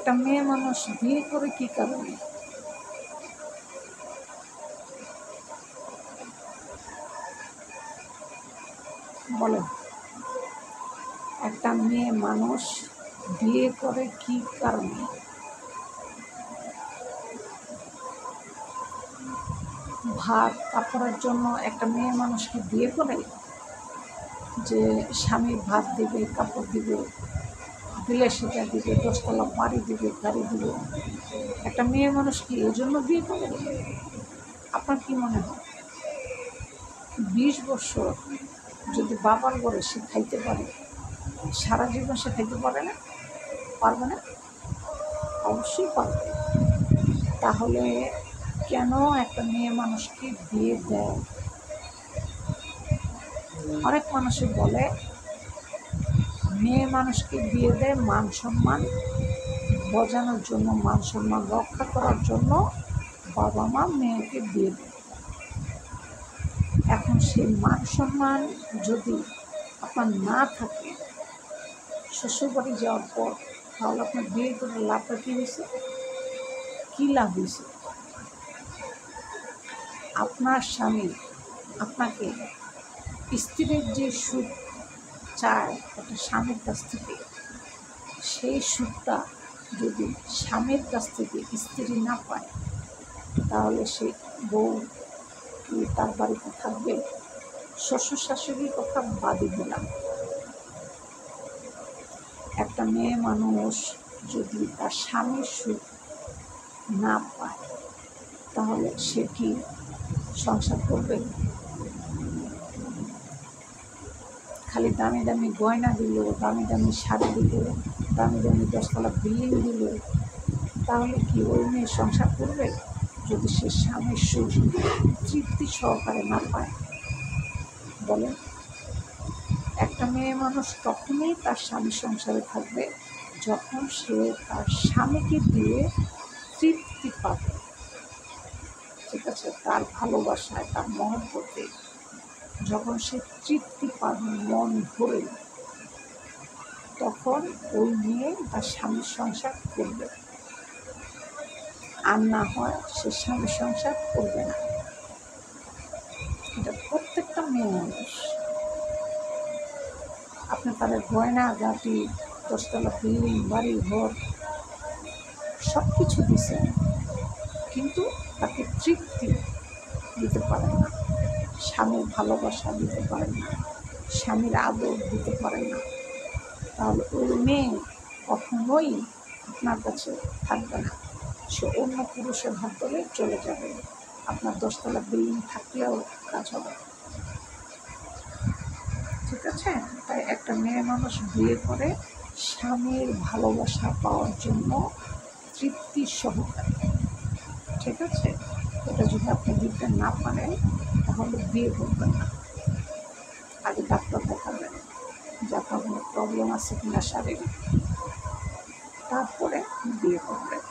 একটা মেয়ে মানুষ বিয়ে করে কি কারণে? বলেন, একটা মেয়ে মানুষ বিয়ে করে কি কারণে? ভাত কাপড়ের জন্য একটা মেয়ে মানুষ কি বিয়ে করে? যে স্বামী ভাত দিবে, কাপড় দিবে, বিলাসিতা দিবে, 10 তলা বাড়ি দিবে, গাড়ি দিবে, একটা মেয়ে মানুষ কি এই জন্য বিয়ে করে? আপনার কি মনে হয় 20 বছর যদি বাবার ঘরে সে খাইতে পারে, সারা জীবন সে খাইতে পারে না? পারবে না? অবশ্যই পারবে। তাহলে কেন একটা মেয়ে মানুষকে বিয়ে দেয়? অনেক মানুষই বলে মেয়ে মানুষকে বিয়ে দেয় মান সম্মান বজানোর জন্য, মান সম্মান রক্ষা করার জন্য বাবা মা মেয়েকে বিয়ে দেয়। এখন সেই মান সম্মান যদি আপনার না থাকে শ্বশুরবাড়ি যাওয়ার পর, তাহলে আপনার বিয়ে করে লাভটা কী হয়েছে? কী লাভ হয়েছে? আপনার স্বামী আপনাকে স্ত্রীর যে সুখ চায় একটা স্বামীর কাছ থেকে, সেই সুখটা যদি স্বামীর কাছ থেকে স্ত্রী না পায়, তাহলে সে বউ কি তার বাড়িতে থাকবে? শ্বশুর শাশুড়ির কথা বাদই দিলাম, একটা মেয়ে মানুষ যদি তার স্বামীর সুখ না পায়, তাহলে সে কি সংসার করবে? খালি দামি দামি গয়না দিল, দামি দামি শাড়ি দিল, দামি দামি 10 তলা বিল্ডিং দিল, তাহলে কি ওই মেয়ে সংসার করবে? যদি সে স্বামীর সুখ তৃপ্তি সহকারে না পায়, বলেন। একটা মেয়ে মানুষ তখনই তার স্বামীর সংসারে থাকবে যখন সে তার স্বামীকে দিয়ে তৃপ্তি পাবে, ঠিক আছে? তার ভালোবাসায়, তার মহব্বতে যখন সে তৃপ্তি পাবে মন ভরে, তখন ওই মেয়ে তার স্বামীর সংসার করবে। আর না হয় সে স্বামীর সংসার করবে না। এটা প্রত্যেকটা মেয়ে মানুষ। আপনি তাদের গয়না গাটি, 10 তলা বিল্ডিং, বাড়ি ঘর সব কিছু দিচ্ছেন, কিন্তু তাকে তৃপ্তি দিতে পারেন না, স্বামীর ভালোবাসা দিতে পারেন না, স্বামীর আদর দিতে পারেন না, তাহলে ওই মেয়ে কখনোই আপনার কাছে থাকবে না। সে অন্য পুরুষের হাত ধরে চলে যাবে। আপনার 10 তলা বিল্ডিং থাকলেও কাজ হবে, ঠিক আছে? তাই একটা মেয়ে মানুষ বিয়ে করে স্বামীর ভালোবাসা পাওয়ার জন্য, তৃপ্তি সহকারে, ঠিক আছে? এটা যদি আপনি দিতে না পারেন, তাহলে বিয়ে করবেন না। আগে ডাক্তার দেখাবেন যে আপনার কোনো প্রবলেম আছে কিনা শারীরিক, তারপরে বিয়ে করবেন।